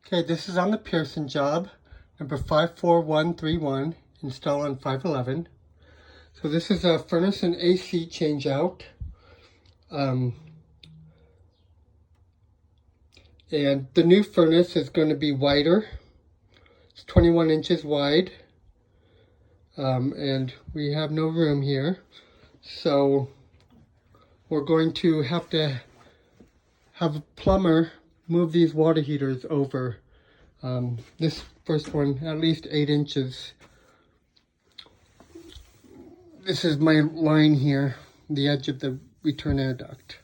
Okay, this is on the Pearson job, number 54131, installed on 511. So this is a furnace and AC change out. And the new furnace is going to be wider. It's 21 inches wide. And we have no room here. So we're going to have a plumber move these water heaters over. This first one, at least 8 inches. This is my line here, the edge of the return air duct.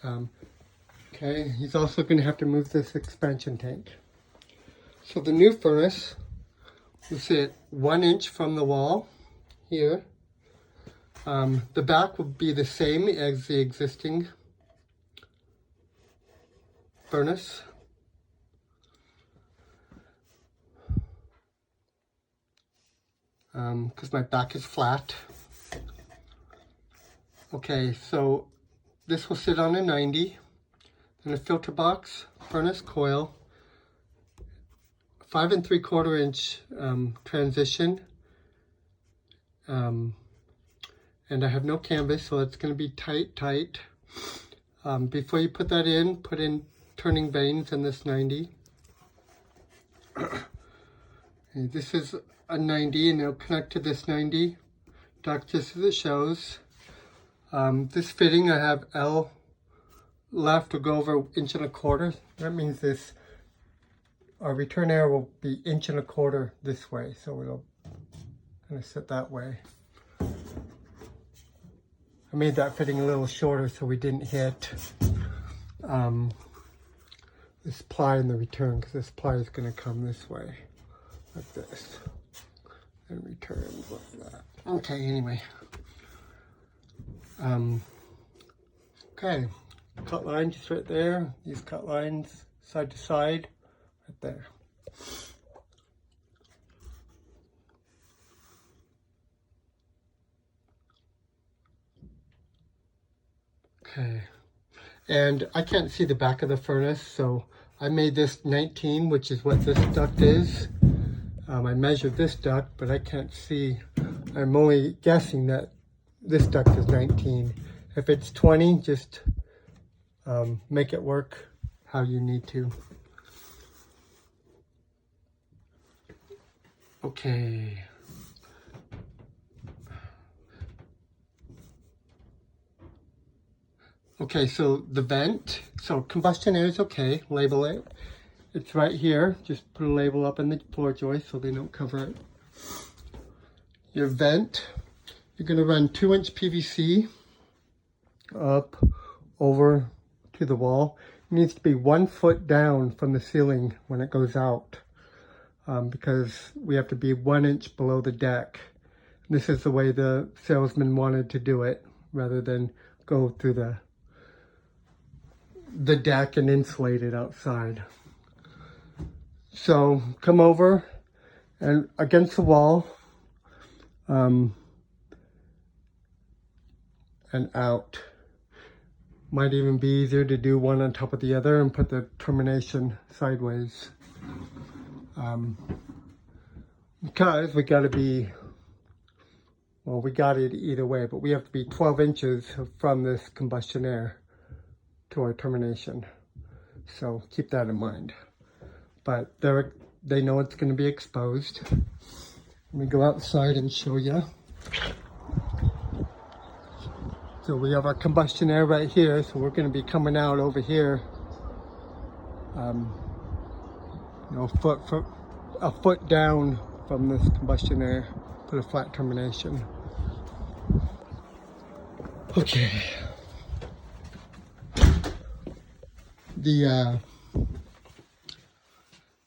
Okay, he's also going to have to move this expansion tank. So the new furnace will sit 1 inch from the wall here. The back will be the same as the existing furnace. Because my back is flat. Okay, so this will sit on a 90, then a filter box, furnace coil, 5 3/4 inch transition, and I have no canvas, so it's going to be tight. Before you put that in, put in turning vanes in this 90. Okay, this is a 90 and it'll connect to this 90 duct just as it shows. This fitting I have L left to go over 1 1/4 inch. That means our return air will be 1 1/4 inch this way, so it'll kind of sit that way. I made that fitting a little shorter so we didn't hit this ply in the return, because this ply is going to come this way, like this, and return like that. Okay, anyway. Okay, cut line just right there. These cut lines side to side, right there. Okay, and I can't see the back of the furnace, so I made this 19, which is what this duct is. I measured this duct, but I can't see. I'm only guessing that this duct is 19. If it's 20, just make it work how you need to. Okay. Okay, so the vent, so combustion air is okay, label it. It's right here, just put a label up in the floor joist so they don't cover it. Your vent, you're going to run 2-inch PVC up over to the wall. It needs to be 1 foot down from the ceiling when it goes out, because we have to be 1 inch below the deck. This is the way the salesman wanted to do it, rather than go through the deck and insulate it outside. So come over and against the wall, and out. Might even be easier to do one on top of the other and put the termination sideways. Because we got to be, well, we got it either way, but we have to be 12 inches from this combustion air to our termination. So keep that in mind. But they know it's going to be exposed. Let me go outside and show you. So we have our combustion air right here, so we're going to be coming out over here, a foot down from this combustion air, put a flat termination. Okay.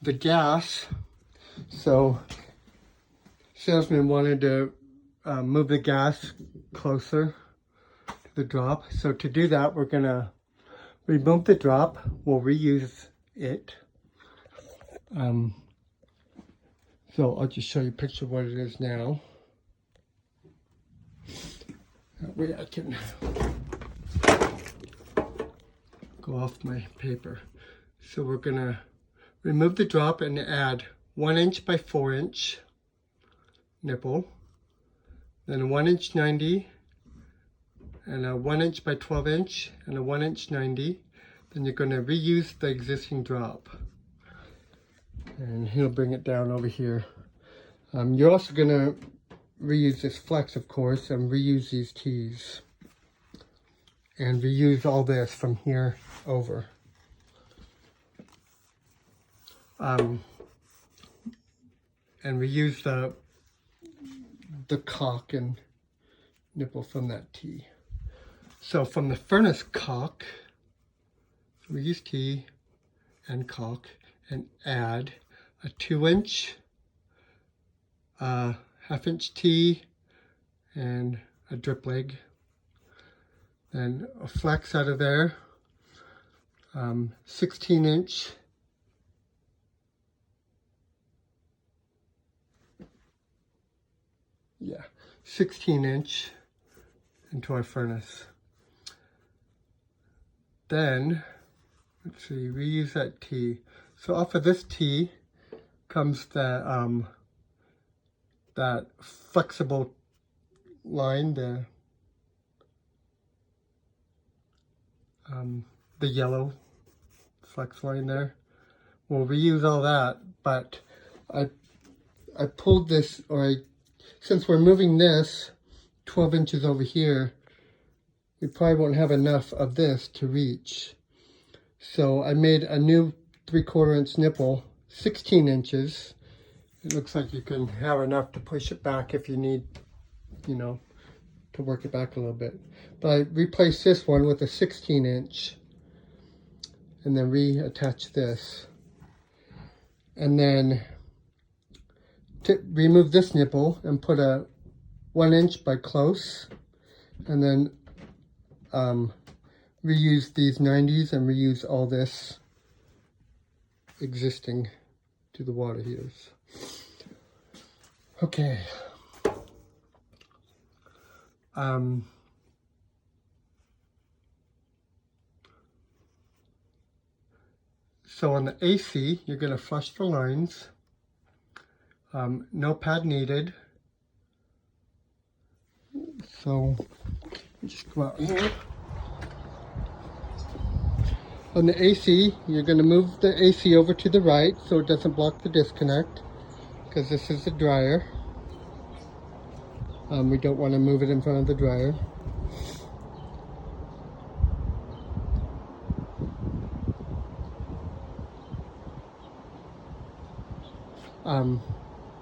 The gas, so salesman wanted to move the gas closer to the drop. So to do that, we're gonna remove the drop. We'll reuse it. So I'll just show you a picture of what it is now. That way I can go off my paper. So we're gonna remove the drop and add 1 inch by 4 inch nipple, then a 1 inch 90, and a 1 inch by 12 inch, and a 1 inch 90. Then you're gonna reuse the existing drop. And he'll bring it down over here. You're also gonna reuse this flex, of course, and reuse these tees. And reuse all this from here over. And reuse the caulk and nipple from that tee. So from the furnace caulk, we use tee and caulk and add a 2 inch, 1/2 inch tee, and a drip leg. Then a flex out of there, 16 inch, yeah, 16 inch into our furnace. Then, let's see, reuse that tee. So off of this tee comes that flexible line, the yellow flex line there. We'll reuse all that, but I pulled this, since we're moving this 12 inches over here, we probably won't have enough of this to reach. So I made a new 3/4 inch nipple, 16 inches. It looks like you can have enough to push it back if you need, to work it back a little bit. But I replaced this one with a 16 inch and then reattach this. And then remove this nipple and put a 1 inch by close, and then reuse these 90s and reuse all this existing to the water heaters. Okay. So on the AC, you're going to flush the lines. No pad needed. So just go out here. On the AC, you're going to move the AC over to the right so it doesn't block the disconnect, because this is the dryer. We don't want to move it in front of the dryer.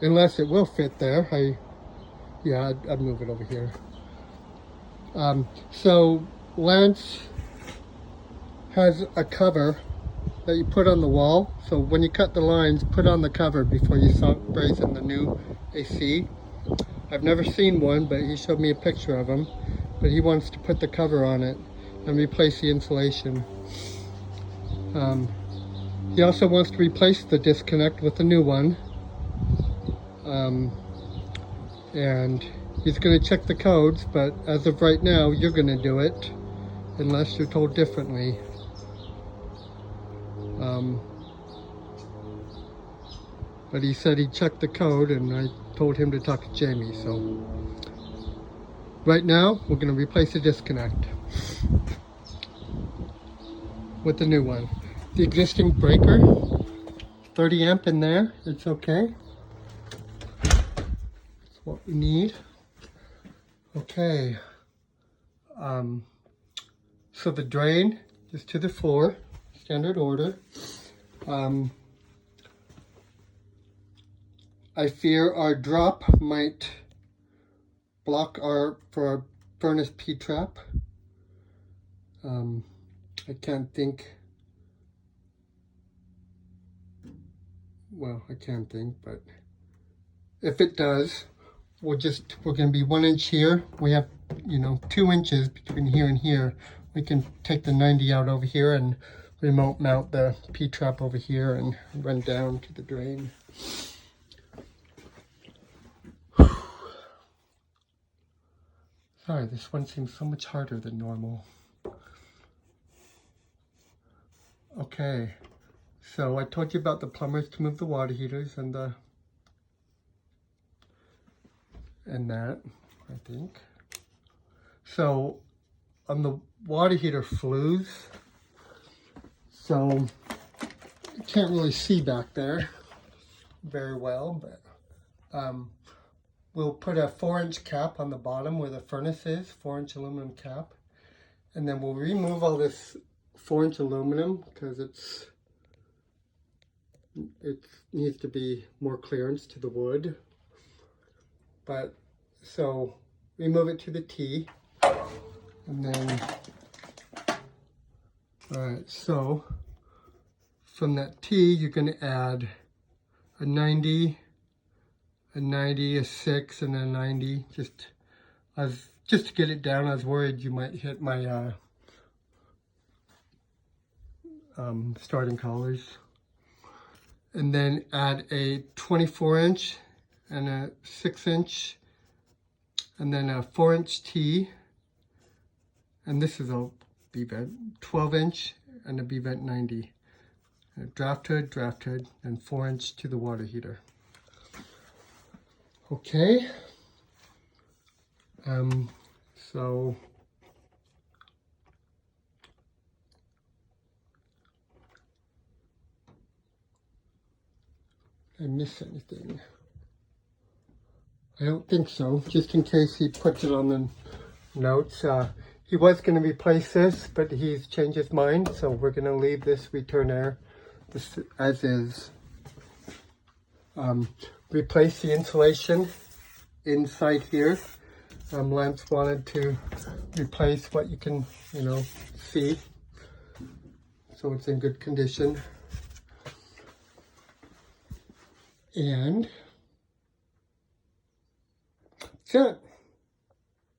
Unless it will fit there, I'd move it over here. So Lance has a cover that you put on the wall. So when you cut the lines, put on the cover before you braze in the new AC. I've never seen one, but he showed me a picture of them. But he wants to put the cover on it and replace the insulation. He also wants to replace the disconnect with a new one. And he's going to check the codes, but as of right now, you're going to do it unless you're told differently. But he said he checked the code, and I told him to talk to Jamie. So right now, we're going to replace the disconnect with the new one. The existing breaker, 30 amp in there, it's okay. That's what we need. Okay. So the drain is to the floor, standard order. I fear our drop might block for our furnace P-trap. I can't think. Well, I can't think, but if it does, we're going to be 1 inch here. We have, 2 inches between here and here. We can take the 90 out over here and remote mount the P-trap over here and run down to the drain. Sorry, this one seems so much harder than normal. Okay, So I told you about the plumbers to move the water heaters and that, I think. So on the water heater flues, so you can't really see back there very well, but we'll put a 4-inch cap on the bottom where the furnace is, 4-inch aluminum cap. And then we'll remove all this 4-inch aluminum because it needs to be more clearance to the wood. But so remove it to the T, and then all right. So from that T, you're going to add a 90, a 6, and a 90. Just to get it down. I was worried you might hit my starting collars. And then add a 24-inch and a 6-inch, and then a 4-inch T, and this is a B-vent, 12-inch and a B-vent 90. A draft hood, and 4-inch to the water heater. Okay. So I miss anything? I don't think so, just in case he puts it on the notes. He was going to replace this, but he's changed his mind, so we're going to leave this return air as is. Replace the insulation inside here. Lance wanted to replace what you can, see, so it's in good condition. And that's it.